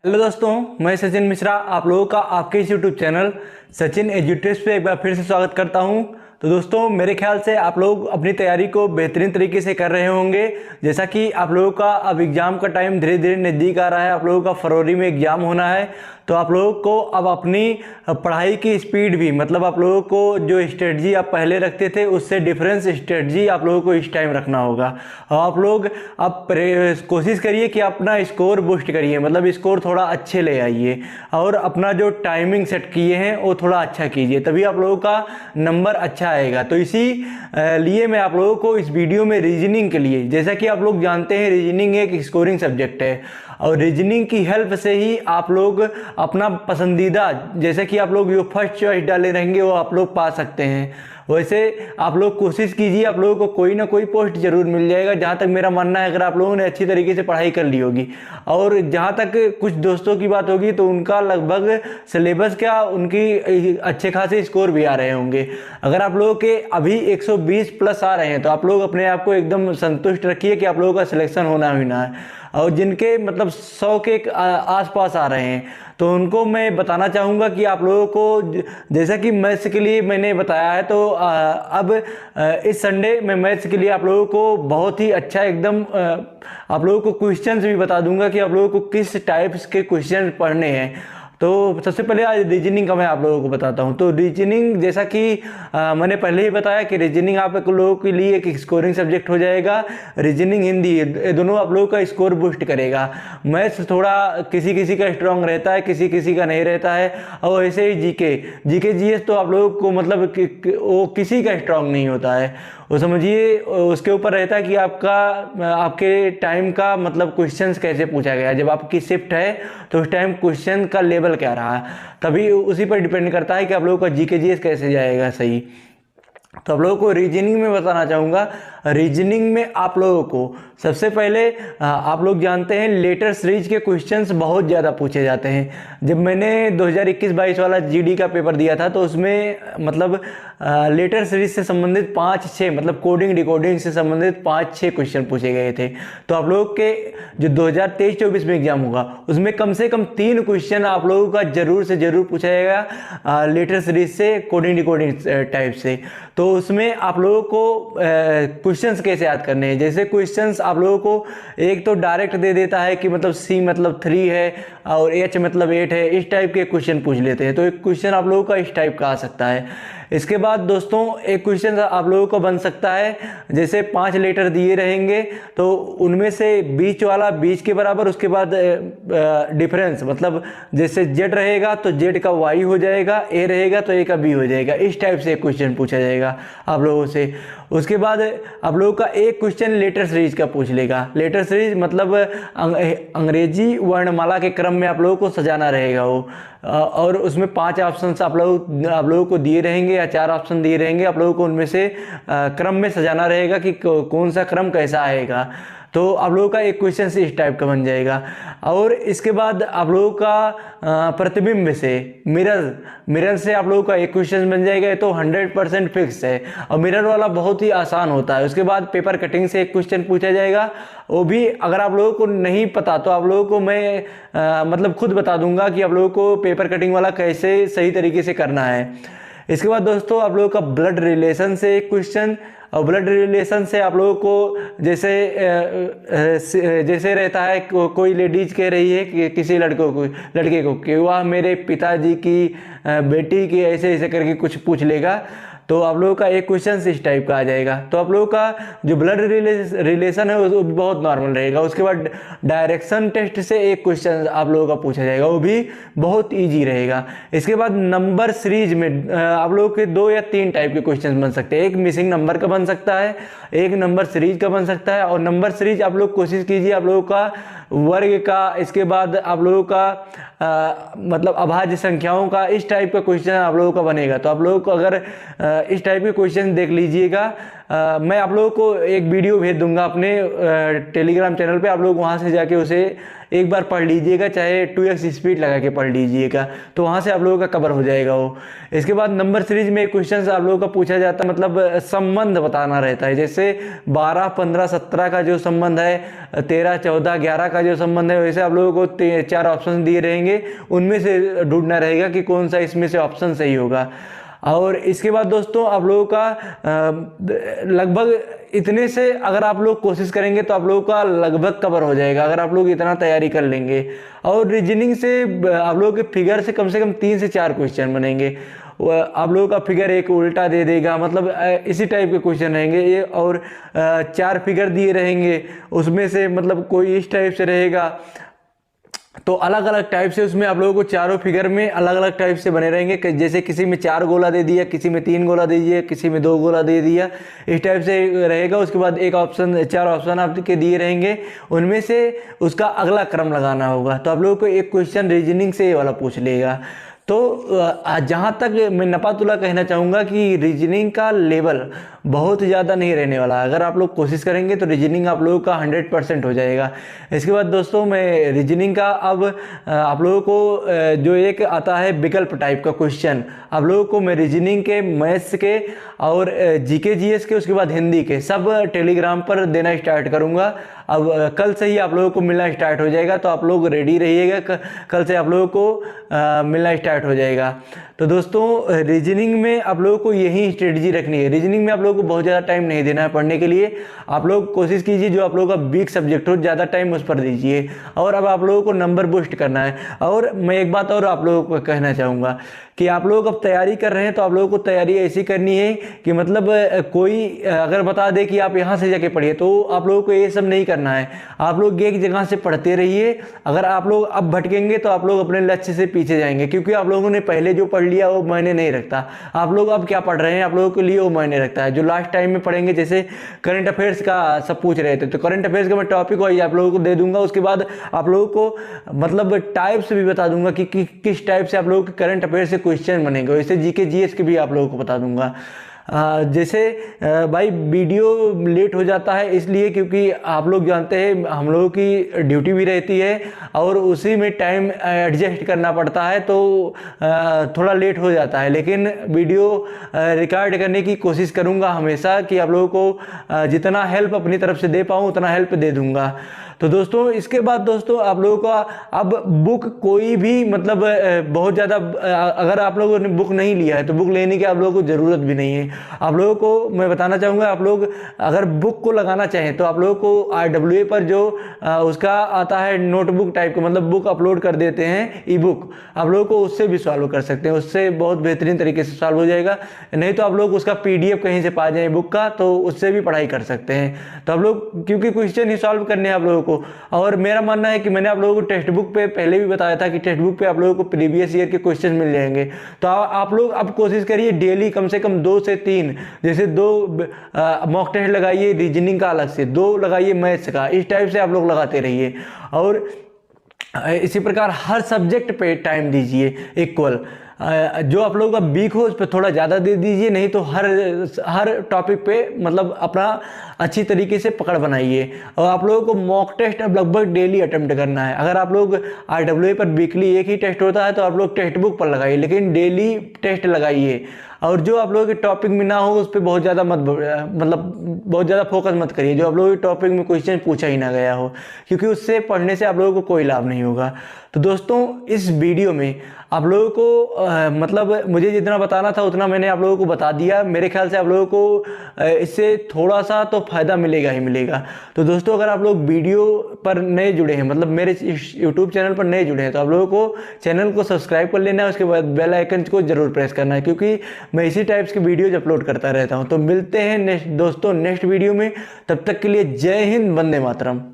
Hello दोस्तों, मैं सचिन मिश्रा आप लोगों का आपके इस यूट्यूब चैनल सचिन एजुटेस पे एक बार फिर से स्वागत करता हूं। तो दोस्तों, मेरे ख्याल से आप लोग अपनी तैयारी को बेहतरीन तरीके से कर रहे होंगे। जैसा कि आप लोगों का अब एग्ज़ाम का टाइम धीरे धीरे नज़दीक आ रहा है। आप लोगों का फरवरी में एग्ज़ाम होना है, तो आप लोगों को अब अपनी पढ़ाई की स्पीड भी आप लोगों को जो स्ट्रेटजी आप पहले रखते थे उससे डिफरेंस स्ट्रेटजी आप लोगों को इस टाइम रखना होगा। और आप लोग अब कोशिश करिए कि अपना स्कोर बूस्ट करिए, स्कोर थोड़ा अच्छे ले आइए और अपना जो टाइमिंग सेट किए हैं वो थोड़ा अच्छा कीजिए, तभी आप लोगों का नंबर अच्छा आएगा। तो इसी लिए मैं आप लोगों को इस वीडियो में रीजनिंग के लिए, जैसा कि आप लोग जानते हैं रीजनिंग एक स्कोरिंग सब्जेक्ट है और रीजनिंग की हेल्प से ही आप लोग अपना पसंदीदा, जैसे कि आप लोग जो फर्स्ट चॉइस डाले रहेंगे वो आप लोग पा सकते हैं। वैसे आप लोग कोशिश कीजिए, आप लोगों को कोई ना कोई पोस्ट जरूर मिल जाएगा। जहाँ तक मेरा मानना है, अगर आप लोगों ने अच्छी तरीके से पढ़ाई कर ली होगी। और जहाँ तक कुछ दोस्तों की बात होगी तो उनका लगभग सिलेबस क्या उनकी अच्छे खासे स्कोर भी आ रहे होंगे। अगर आप लोगों के अभी 120 प्लस आ रहे हैं तो आप लोग अपने आप को एकदम संतुष्ट रखिए कि आप लोगों का सिलेक्शन होना ही ना है। और जिनके 100 के आसपास आ रहे हैं तो उनको मैं बताना चाहूँगा कि आप लोगों को, जैसा कि मैथ्स के लिए मैंने बताया है, तो अब इस संडे मैं मैथ्स के लिए आप लोगों को बहुत ही अच्छा एकदम आप लोगों को क्वेश्चंस भी बता दूंगा कि आप लोगों को किस टाइप्स के क्वेश्चन पढ़ने हैं। तो सबसे पहले आज रीजनिंग का मैं आप लोगों को बताता हूं। तो रीजनिंग, जैसा कि मैंने पहले ही बताया कि रीजनिंग आप लोगों के लिए एक स्कोरिंग सब्जेक्ट हो जाएगा। रीजनिंग, हिंदी, ये दोनों आप लोगों का स्कोर बूस्ट करेगा। मैथ्स थोड़ा किसी किसी का स्ट्रांग रहता है, किसी किसी का नहीं रहता है। और ऐसे ही जीके जीएस तो आप लोगों को वो किसी का स्ट्रांग नहीं होता है। वो समझिए उसके ऊपर रहता है कि आपके टाइम का क्वेश्चंस कैसे पूछा गया। जब आपकी शिफ्ट है तो उस टाइम क्वेश्चन का लेवल क्या रहा, तभी उसी पर डिपेंड करता है कि आप लोगों का जीके जीएस कैसे जाएगा सही। तो आप लोगों को रीजनिंग में बताना चाहूँगा। रीजनिंग में आप लोगों को सबसे पहले आप लोग जानते हैं लेटर सीरीज के क्वेश्चंस बहुत ज़्यादा पूछे जाते हैं। जब मैंने 2021-22 वाला जीडी का पेपर दिया था तो उसमें लेटर सीरीज से संबंधित 5-6 कोडिंग डिकोडिंग से संबंधित 5-6 क्वेश्चन पूछे गए थे। तो आप लोग के जो 2023-24 में एग्जाम होगा उसमें कम से कम 3 क्वेश्चन आप लोगों का जरूर से जरूर पूछा जाएगा लेटर सीरीज से, कोडिंग डिकोडिंग टाइप से। तो उसमें आप लोगों को क्वेश्चंस कैसे याद करने हैं। जैसे क्वेश्चंस आप लोगों को एक तो डायरेक्ट दे देता है कि सी 3 है और एच 8 है, इस टाइप के क्वेश्चन पूछ लेते हैं। तो एक क्वेश्चन आप लोगों का इस टाइप का आ सकता है। इसके बाद दोस्तों एक क्वेश्चन आप लोगों को बन सकता है, जैसे 5 लेटर दिए रहेंगे तो उनमें से बीच वाला बीच के बराबर, उसके बाद डिफरेंस, जैसे जेड रहेगा तो जेड का वाई हो जाएगा, ए रहेगा तो ए का बी हो जाएगा। इस टाइप से एक क्वेश्चन पूछा जाएगा आप लोगों से। उसके बाद आप लोगों का एक क्वेश्चन लेटर सीरीज का पूछ लेगा। लेटर सीरीज अंग्रेजी वर्णमाला के क्रम में आप लोगों को सजाना रहेगा वो। और उसमें 5 ऑप्शन आप लोगों को दिए रहेंगे या 4 ऑप्शन दिए रहेंगे। आप लोगों को उनमें से क्रम में सजाना रहेगा कि कौन सा क्रम कैसा आएगा। तो आप लोगों का एक क्वेश्चन से इस टाइप का बन जाएगा। और इसके बाद आप लोगों का प्रतिबिंब से, मिरर से आप लोगों का एक क्वेश्चन बन जाएगा। ये तो 100% फिक्स है और मिरर वाला बहुत ही आसान होता है। उसके बाद पेपर कटिंग से एक क्वेश्चन पूछा जाएगा। वो भी अगर आप लोगों को नहीं पता तो आप लोगों को मैं खुद बता दूंगा कि आप लोगों को पेपर कटिंग वाला कैसे सही तरीके से करना है। इसके बाद दोस्तों आप लोगों का ब्लड रिलेशन से एक क्वेश्चन, और ब्लड रिलेशन से आप लोगों को जैसे रहता है, कोई लेडीज कह रही है कि किसी लड़के को कि वह मेरे पिताजी की बेटी की ऐसे ऐसे करके कुछ पूछ लेगा। तो आप लोगों का एक क्वेश्चन इस टाइप का आ जाएगा। तो आप लोगों का जो ब्लड रिलेशन है वो बहुत नॉर्मल रहेगा। उसके बाद डायरेक्शन टेस्ट से एक क्वेश्चन आप लोगों का पूछा जाएगा, वो भी बहुत इजी रहेगा। इसके बाद नंबर सीरीज में आप लोगों के 2 या 3 टाइप के क्वेश्चन बन सकते हैं। एक मिसिंग नंबर का बन सकता है, एक नंबर सीरीज का बन सकता है। और नंबर सीरीज आप लोग कोशिश कीजिए आप लोगों का वर्ग का, इसके बाद आप लोगों का अभाज्य संख्याओं का, इस टाइप का क्वेश्चन आप लोगों का बनेगा। तो आप लोगों को अगर इस टाइप के क्वेश्चन देख लीजिएगा। मैं आप लोगों को एक वीडियो भेज दूंगा अपने टेलीग्राम चैनल पे, आप लोग वहाँ से जाके उसे एक बार पढ़ लीजिएगा, चाहे 2x स्पीड लगा के पढ़ लीजिएगा, तो वहाँ से आप लोगों का कवर हो जाएगा वो। इसके बाद नंबर सीरीज में क्वेश्चन आप लोगों का पूछा जाता है, मतलब संबंध बताना रहता है। जैसे 12, 15, 17 का जो संबंध है, 13, 14, 11 का जो संबंध है, वैसे आप लोगों को 4 ऑप्शन दिए रहेंगे, उनमें से ढूंढना रहेगा कि कौन सा इसमें से ऑप्शन सही होगा। और इसके बाद दोस्तों आप लोगों का लगभग इतने से अगर आप लोग कोशिश करेंगे तो आप लोगों का लगभग कवर हो जाएगा, अगर आप लोग इतना तैयारी कर लेंगे। और रीजनिंग से आप लोगों के फिगर से कम 3 से 4 क्वेश्चन बनेंगे। आप लोगों का फिगर एक उल्टा दे देगा, मतलब इसी टाइप के क्वेश्चन रहेंगे ये। और 4 फिगर दिए रहेंगे, उसमें से मतलब कोई इस टाइप से रहेगा, तो अलग अलग टाइप से उसमें आप लोगों को चारों फिगर में अलग अलग टाइप से बने रहेंगे। जैसे किसी में 4 गोला दे दिया, किसी में 3 गोला दे दिया, किसी में 2 गोला दे दिया, इस टाइप से रहेगा। उसके बाद 4 ऑप्शन आपके दिए रहेंगे, उनमें से उसका अगला क्रम लगाना होगा। तो आप लोगों को एक क्वेश्चन रीजनिंग से ये वाला पूछ लेगा। तो जहाँ तक मैं नपातुला कहना चाहूँगा कि रीजनिंग का लेवल बहुत ज़्यादा नहीं रहने वाला। अगर आप लोग कोशिश करेंगे तो रीजनिंग आप लोगों का 100% हो जाएगा। इसके बाद दोस्तों मैं रीजनिंग का अब आप लोगों को जो एक आता है विकल्प टाइप का क्वेश्चन, आप लोगों को मैं रीजनिंग के, मैथ्स के और जीके जीएस के, उसके बाद हिंदी के सब टेलीग्राम पर देना स्टार्ट करूँगा। अब कल से ही आप लोगों को मिलना स्टार्ट हो जाएगा, तो आप लोग रेडी रहिएगा, कल से आप लोगों को मिलना स्टार्ट हो जाएगा। तो दोस्तों रीजनिंग में आप लोगों को यही स्ट्रेटजी रखनी है। रीजनिंग में आप लोगों को बहुत ज़्यादा टाइम नहीं देना है पढ़ने के लिए। आप लोग कोशिश कीजिए जो आप लोगों का वीक सब्जेक्ट हो, ज़्यादा टाइम उस पर दीजिए। और अब आप लोगों को नंबर बूस्ट करना है। और मैं एक बात और आप लोगों को कहना चाहूँगा कि आप लोग अब तैयारी कर रहे हैं, तो आप लोगों को तैयारी ऐसी करनी है कि मतलब कोई अगर बता दे कि आप यहाँ से जाके पढ़िए, तो आप लोगों को ये सब नहीं करना है। आप लोग एक जगह से पढ़ते रहिए। अगर आप लोग अब भटकेंगे तो आप लोग अपने लक्ष्य से पीछे जाएंगे, क्योंकि आप लोगों ने पहले जो पढ़ लिया वो मायने नहीं रखता। आप लोग अब क्या पढ़ रहे हैं आप लोगों के लिए वो मायने रखता है। जो लास्ट टाइम में पढ़ेंगे, जैसे करंट अफेयर्स का सब पूछ रहे थे, तो करंट अफेयर्स का मैं टॉपिक वाइज आप लोगों को दे दूंगा। उसके बाद आप लोगों को मतलब टाइप्स भी बता दूंगा कि किस टाइप से आप लोगों के करंट अफेयर्स से क्वेश्चन बनेंगे। वैसे जीके जीएस के भी आप लोगों को बता दूंगा। जैसे भाई वीडियो लेट हो जाता है इसलिए क्योंकि आप लोग जानते हैं हम लोगों की ड्यूटी भी रहती है और उसी में टाइम एडजस्ट करना पड़ता है, तो थोड़ा लेट हो जाता है। लेकिन वीडियो रिकॉर्ड करने की कोशिश करूंगा हमेशा कि आप लोगों को जितना हेल्प अपनी तरफ से दे पाऊँ उतना हेल्प दे दूंगा। तो दोस्तों इसके बाद दोस्तों आप लोगों का अब बुक कोई भी मतलब बहुत ज़्यादा अगर आप लोगों ने बुक नहीं लिया है तो बुक लेने की आप लोगों को ज़रूरत भी नहीं है। आप लोगों को मैं बताना चाहूँगा, आप लोग अगर बुक को लगाना चाहें तो आप लोगों को RWA पर जो उसका आता है नोटबुक टाइप का, मतलब बुक अपलोड कर देते हैं ई बुक, आप लोगों को उससे भी सॉल्व कर सकते हैं। उससे बहुत बेहतरीन तरीके से सॉल्व हो जाएगा। नहीं तो आप लोग उसका PDF कहीं से पा जाएं बुक का, तो उससे भी पढ़ाई कर सकते हैं। तो आप लोग क्योंकि क्वेश्चन ही सॉल्व करने हैं आप लोगों को। और मेरा मानना है कि मैंने आप लोगों को टेक्स्ट बुक पे पहले भी बताया था कि टेक्स्ट बुक पे आप लोगों को प्रीवियस ईयर के क्वेश्चन मिल जाएंगे। तो आप लोग अब कोशिश करिए डेली कम से कम 2 से 3, जैसे 2 मॉक टेस्ट लगाइए रीजनिंग का अलग से, 2 लगाइए मैथ्स का, इस टाइप से आप लोग लगाते रहिए। और इसी प्रकार हर सब्जेक्ट पे टाइम दीजिए इक्वल। जो आप लोगों का वीक हो उस पर थोड़ा ज़्यादा दे दीजिए, नहीं तो हर टॉपिक पे मतलब अपना अच्छी तरीके से पकड़ बनाइए। और आप लोगों को मॉक टेस्ट अब लगभग डेली अटेम्प्ट करना है। अगर आप लोग RWA पर वीकली एक ही टेस्ट होता है तो आप लोग टेक्स्ट बुक पर लगाइए, लेकिन डेली टेस्ट लगाइए। और जो आप लोगों के टॉपिक में ना हो उस पर बहुत ज़्यादा बहुत ज़्यादा फोकस मत करिए, जो आप लोगों के टॉपिक में क्वेश्चन पूछा ही ना गया हो, क्योंकि उससे पढ़ने से आप लोगों को कोई लाभ नहीं होगा। तो दोस्तों इस वीडियो में आप लोगों को मतलब मुझे जितना बताना था उतना मैंने आप लोगों को बता दिया। मेरे ख्याल से आप लोगों को इससे थोड़ा सा तो फ़ायदा मिलेगा ही मिलेगा। तो दोस्तों अगर आप लोग वीडियो पर नए जुड़े हैं, मतलब मेरे YouTube चैनल पर नए जुड़े हैं, तो आप लोगों को चैनल को सब्सक्राइब कर लेना है। उसके बाद बेल आइकन को जरूर प्रेस करना है, क्योंकि मैं इसी टाइप्स की वीडियोज अपलोड करता रहता हूँ। तो मिलते हैं नेक्स्ट वीडियो में। तब तक के लिए जय हिंद, वंदे मातरम।